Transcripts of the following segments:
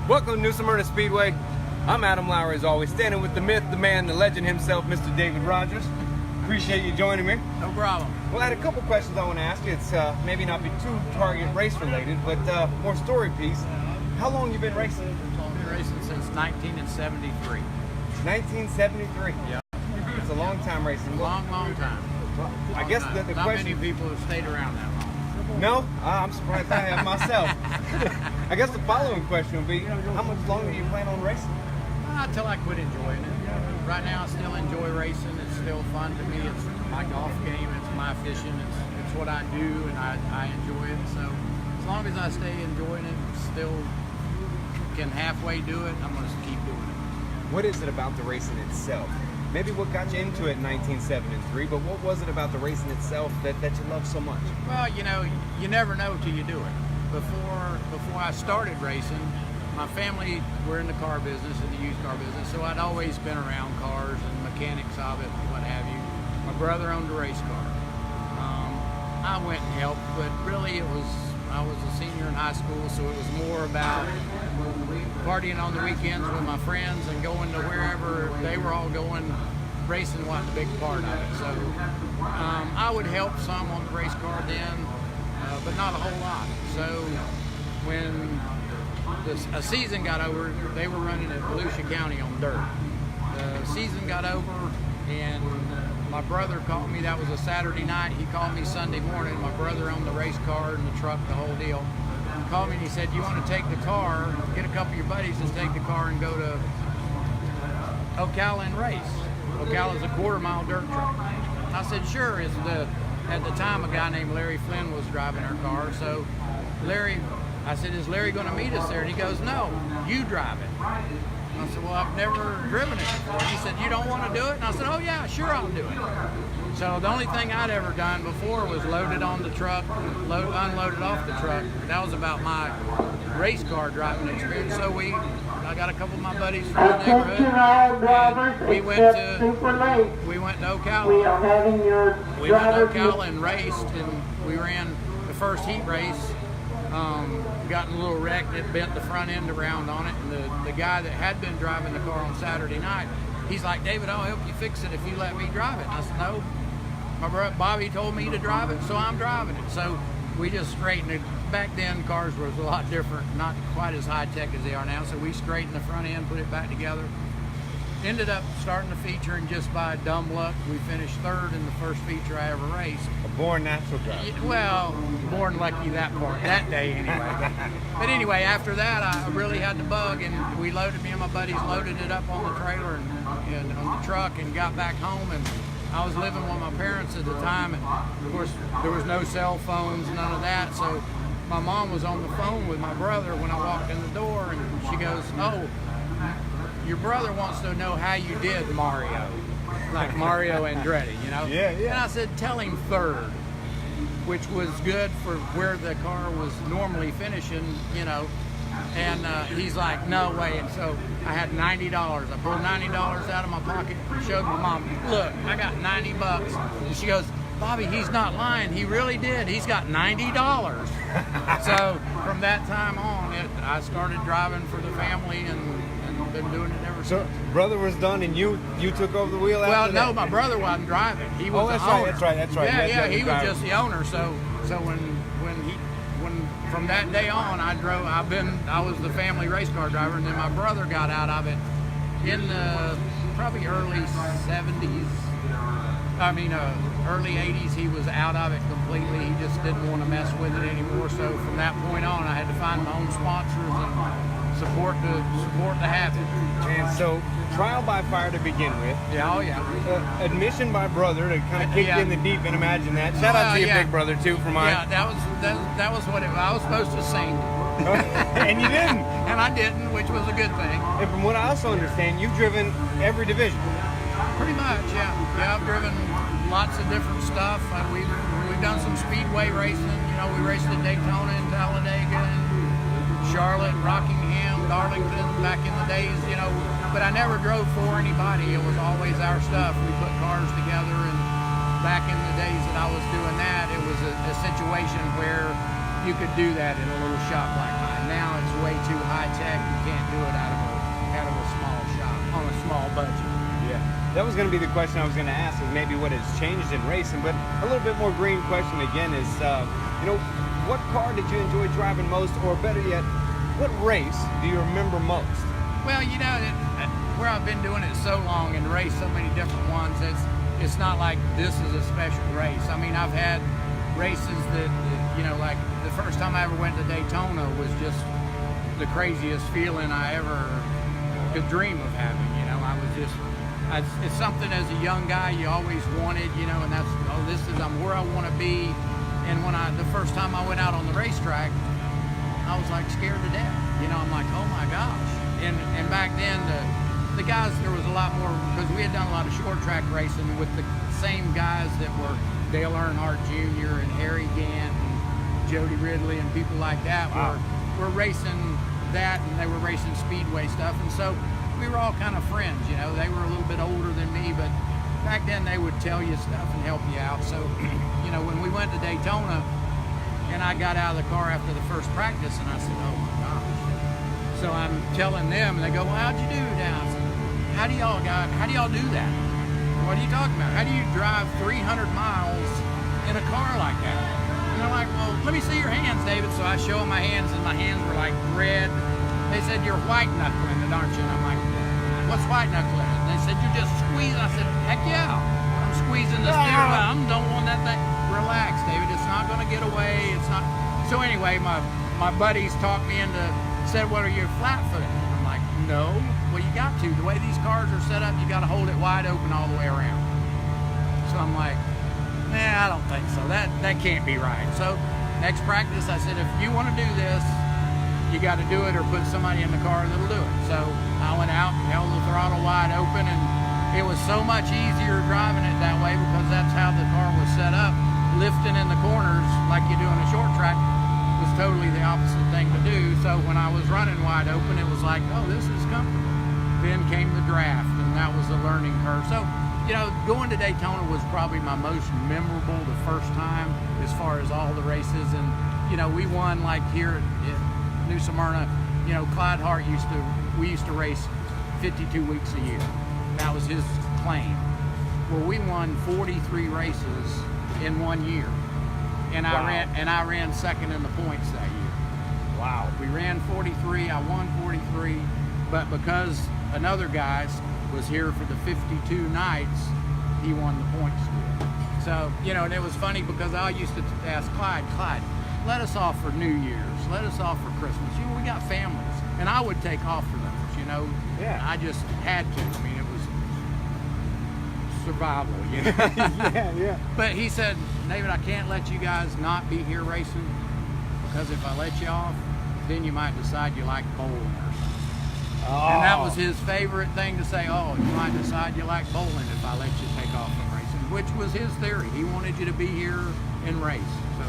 Welcome to New Smyrna Speedway. I'm Adam Lowry, as always, standing with the myth, the man, the legend himself, Mr. David Rogers. Appreciate you joining me. No problem. Well, I had a couple questions I want to ask you. It's maybe not be too target race related, but more story piece. How long you been racing? I've been racing since 1973. 1973. Yeah. It's a long time racing. Long time. Well, I guess the not question. many people have stayed around that long. No, I'm surprised I have myself. I guess the following question would be, how much longer do you plan on racing? Until I quit enjoying it. Right now I still enjoy racing. It's still fun to me. It's my golf game. It's my fishing. It's what I do, and I enjoy it. So as long as I stay enjoying it, still can halfway do it, I'm going to keep doing it. What is it about the racing itself? Maybe what got you into it in 1973, but what was it about the racing itself that you love so much? Well, you know, you never know till you do it. Before I started racing, my family were in the car business, in the used car business, so I'd always been around cars and mechanics of it, what have you. My brother owned a race car. I went and helped, but really I was a senior in high school, so it was more about partying on the weekends with my friends and going to wherever they were all going. Racing wasn't a big part of it, so I would help some on the race car then, but not a whole lot. So when a season got over, they were running in Volusia County on dirt. The season got over, and my brother called me. That was a Saturday night. He called me Sunday morning. My brother owned the race car and the truck, the whole deal. He called me and he said, "You want to take the car, get a couple of your buddies and take the car and go to Ocala and race." Ocala is a quarter-mile dirt track. I said, "Sure." At the time, a guy named Larry Flynn was driving our car. So I said, "Is Larry going to meet us there?" And he goes, "No, you drive it." I said, "Well, I've never driven it before." He said, "You don't want to do it?" And I said, "Oh yeah, sure I'll do it." So the only thing I'd ever done before was loaded on the truck, unloaded off the truck. That was about my race car driving experience. So I got a couple of my buddies from the neighborhood, and we went to Ocala. We went to Ocala and raced, and we ran the first heat race. Got in a little wreck. It bent the front end around on it, and the guy that had been driving the car on Saturday night, he's like, "David, I'll help you fix it if you let me drive it." And I said, "No, my brother Bobby told me to drive it, so I'm driving it." So we just straightened it. Back then, cars was a lot different, not quite as high tech as they are now. So we straightened the front end, put it back together. Ended up starting the feature, and just by dumb luck, we finished third in the first feature I ever raced. A born natural driver. Well, born lucky that day anyway. But anyway, after that, I really had the bug, and me and my buddies loaded it up on the trailer and on the truck, and got back home. And I was living with my parents at the time, and of course there was no cell phones, none of that. So my mom was on the phone with my brother when I walked in the door, and she goes, "Oh, your brother wants to know how you did Mario," like Mario Andretti, you know? Yeah. And I said, "Tell him third," which was good for where the car was normally finishing, you know. And he's like, "No way." And so I had $90. I pulled $90 out of my pocket and showed my mom, "Look, I got $90. And she goes, "Bobby, he's not lying. He really did. He's got $90. So from that time on, I started driving for the family, and been doing it ever since. So brother was done, and you took over the wheel after that? Well, no, my brother wasn't driving. He was the owner. That's right. Yeah, he was just the owner. So when from that day on, I was the family race car driver, and then my brother got out of it in the probably early 70s. Early 80s. He was out of it completely. He just didn't want to mess with it anymore. So from that point on, I had to find my own sponsors and support the habit. And so, trial by fire to begin with. Yeah, oh yeah. Admission by brother to kind of kick you in the deep end. Imagine that. Shout out to your big brother too for mine. Yeah, that was what I was supposed to sing. And you didn't. And I didn't, which was a good thing. And from what I also understand, you've driven every division. Pretty much, yeah. Yeah, I've driven lots of different stuff. We've done some speedway racing. You know, we raced at Daytona and Talladega and Charlotte, Rockingham, Darlington back in the days, you know. But I never drove for anybody. It was always our stuff. We put cars together, and back in the days that I was doing that, it was a situation where you could do that in a little shop like mine. Now it's way too high tech. You can't do it out of a small shop on a small budget. Yeah, that was going to be the question I was going to ask, is maybe what has changed in racing, but a little bit more green question again is, what car did you enjoy driving most, or better yet, what race do you remember most? Well, where I've been doing it so long and raced so many different ones, it's not like this is a special race. I mean, I've had races that like the first time I ever went to Daytona was just the craziest feeling I ever could dream of having. It's something as a young guy you always wanted, and I'm where I want to be. And the first time I went out on the racetrack, I was like scared to death. I'm like, oh my gosh. And back then the guys, there was a lot more, because we had done a lot of short track racing with the same guys that were Dale Earnhardt Jr. and Harry Gant and Jody Ridley and people like that. Wow. were racing that, and they were racing speedway stuff, and so we were all kind of friends. They were a little bit older than me, but back then they would tell you stuff and help you out. So when we went to Daytona and I got out of the car after the first practice, and I said, oh my gosh. So I'm telling them, and they go, well, how'd you do down? I said, how do y'all do that? What are you talking about? How do you drive 300 miles in a car like that? And they're like, well, let me see your hands, David. So I show them my hands, and my hands were like red. They said, you're white knuckling it, aren't you? And I'm like, what's white knuckling it? And they said, you're just squeezing. I said, heck yeah, I'm squeezing the steering wheel. I don't want that thing. Relax, David. It's not going to get away. It's not. So anyway, my buddies talked me into, said, well, are you flat-footed? I'm like, no. Well, you got to. The way these cars are set up, you got to hold it wide open all the way around. So I'm like, I don't think so. That can't be right. So next practice, I said, if you want to do this, you got to do it, or put somebody in the car that'll do it. So I went out and held the throttle wide open, and it was so much easier driving it that way, because that's how the car was set up. Lifting in the corners like you do in a short track was totally the opposite thing to do. So when I was running wide open, it was like, oh, this is comfortable. Then came the draft, and that was a learning curve. So, going to Daytona was probably my most memorable the first time, as far as all the races. And, we won, like here at New Smyrna, Clyde Hart we used to race 52 weeks a year. That was his claim. Well, we won 43 races in 1 year. And wow. I ran second in the points that year. Wow. We ran 43, I won 43, but because another guy was here for the 52 nights, he won the points score. So, and it was funny, because I used to ask Clyde, let us off for New Year's, let us off for Christmas. We got families, and I would take off for those, Yeah. I just had to. I mean, it was survival, Yeah. But he said, David, I can't let you guys not be here racing, because if I let you off, then you might decide you like bowling or something. Oh. And that was his favorite thing to say, oh, you might decide you like bowling if I let you take off from racing, which was his theory. He wanted you to be here and race. So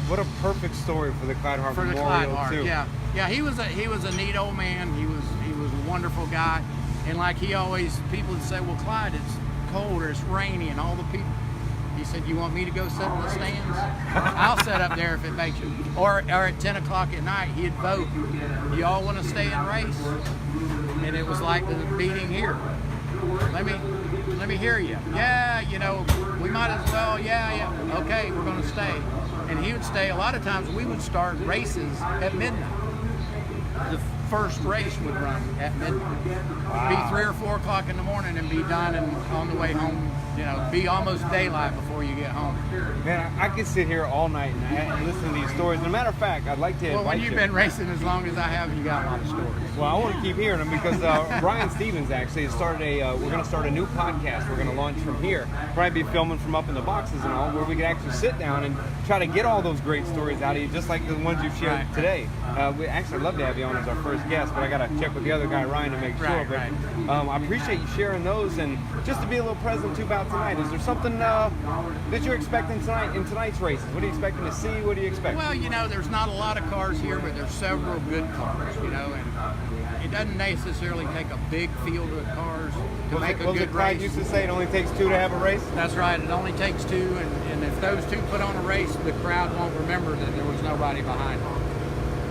what a perfect story for the Clyde Hart for the Memorial, Clyde Hart, too. Yeah, he was a neat old man. He was a wonderful guy. And like people would say, well, Clyde, it's cold or it's rainy, and all the people. He said, you want me to go sit in the stands? I'll sit up there if it makes you. Or at 10 o'clock at night, he'd vote, do y'all want to stay and race? And it was like the meeting here. Let me hear you. Yeah, we might as well, yeah. Okay, we're going to stay. And he would stay. A lot of times we would start races at midnight. The first race would run at midnight. Wow. Be 3 or 4 o'clock in the morning and be done, and on the way home, be almost daylight before you get home. Man, I could sit here all night and listen to these stories. As a matter of fact, I'd like to invite you. Well, when you've been racing as long as I have, you got a lot of stories. Well, I want to keep hearing them, because Brian Stevens actually has started we're going to start a new podcast we're going to launch from here. Probably be filming from up in the boxes and all, where we can actually sit down and try to get all those great stories out of you, just like the ones you've shared Right. today. We actually love to have you on as our first guest, but I got to check with the other guy, Ryan, to make sure. Right. I appreciate you sharing those, and just to be a little present too about tonight. Is there something that you're expecting tonight in tonight's races? What are you expecting to see? What do you expect? Well, there's not a lot of cars here, but there's several good cars, and it doesn't necessarily take a big field of cars to make a good Clyde race. used to say it only takes two to have a race? That's right. It only takes two, and if those two put on a race, the crowd won't remember that there was nobody behind them,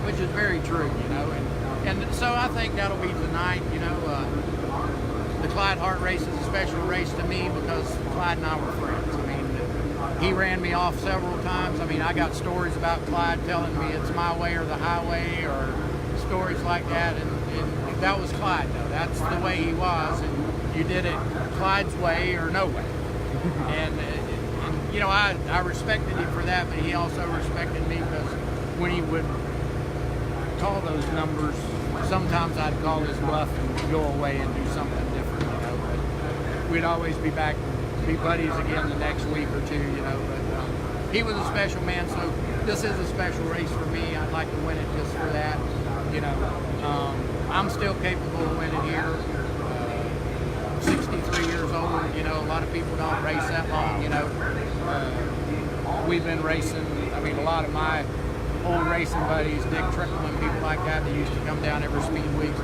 which is very true, And so I think that'll be tonight. You know, the Clyde Hart race is a special race to me because Clyde and I were friends. I mean, he ran me off several times. I mean, I got stories about Clyde telling me it's my way or the highway, or stories like that. And that was Clyde, though. That's the way he was. And you did it Clyde's way or no way. And you know, I respected him for that, but he also respected me because when he would call those numbers, sometimes I'd call his bluff and go away and do something different, you know. But we'd always be back, be buddies again the next week or two, you know. But he was a special man, so this is a special race for me. I'd like to win it just for that, you know. I'm still capable of winning here. 63 years old, you know, a lot of people don't race that long, you know. We've been racing, I mean, a lot of my old racing buddies, Dick Trickle and people like that, they used to come down every speed week.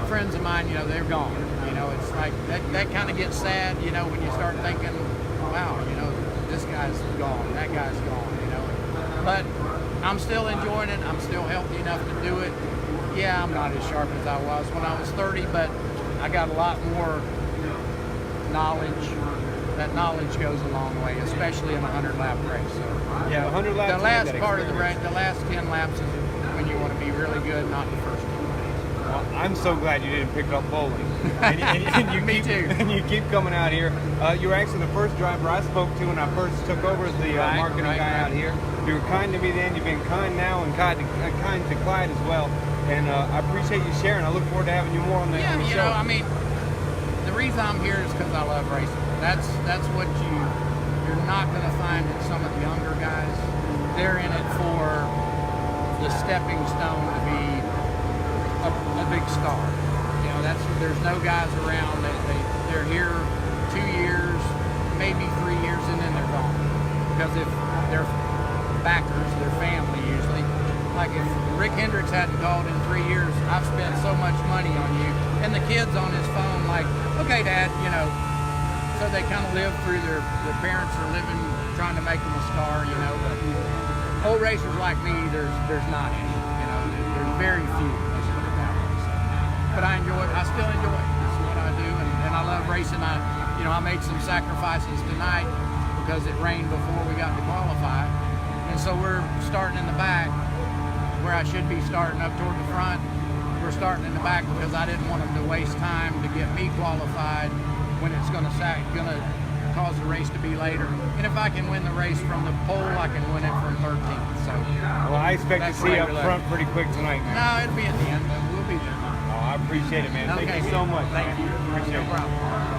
Friends of mine, you know, they're gone. You know, it's like, that kind of gets sad, you know, when you start thinking, wow, you know, this guy's gone, that guy's gone, you know. But I'm still enjoying it. I'm still healthy enough to do it. Yeah, I'm not as sharp as I was when I was 30, but I got a lot more knowledge. That knowledge goes a long way, especially in a 100-lap race. So, Yeah, 100 laps. the last part of the race, the last 10 laps is when you want to be really good, not the first 10. Well, I'm so glad you didn't pick up bowling. And you Me keep, too. And you keep coming out here. You were actually the first driver I spoke to when I first took over as the marketing guy out here. You were kind to me then. You've been kind now and kind to Clyde as well. And I appreciate you sharing. I look forward to having you more on the, Yeah, on the you show. know, I mean, the reason I'm here is because I love racing. That's what you're not going to find in some of the younger guys. They're in it for the stepping stone to be a big star. You know, there's no guys around. They're here 2 years, maybe 3 years, and then they're gone. Because if they're backers, their family usually. Like if Rick Hendricks hadn't called in 3 years, I've spent so much money on you. And the kid's on his phone like, okay, Dad, you know. So they kind of live through their parents are living, trying to make them a star, you know. But old racers like me, there's not any, you know. There's very few, let's put it that way. So, but I enjoy it. I still enjoy it. This is what I do, and I love racing. I made some sacrifices tonight because it rained before we got to qualify, and so we're starting in the back where I should be starting up toward the front. We're starting in the back because I didn't want them to waste time to get me qualified when it's going to cause the race to be later. And if I can win the race from the pole, I can win it from 13th. So, well, I expect to see you up front pretty quick tonight, man. No, it'll be at the end, but we'll be there. Oh, I appreciate it, man. Okay, Thank you so much. Thank you. Appreciate No it. problem.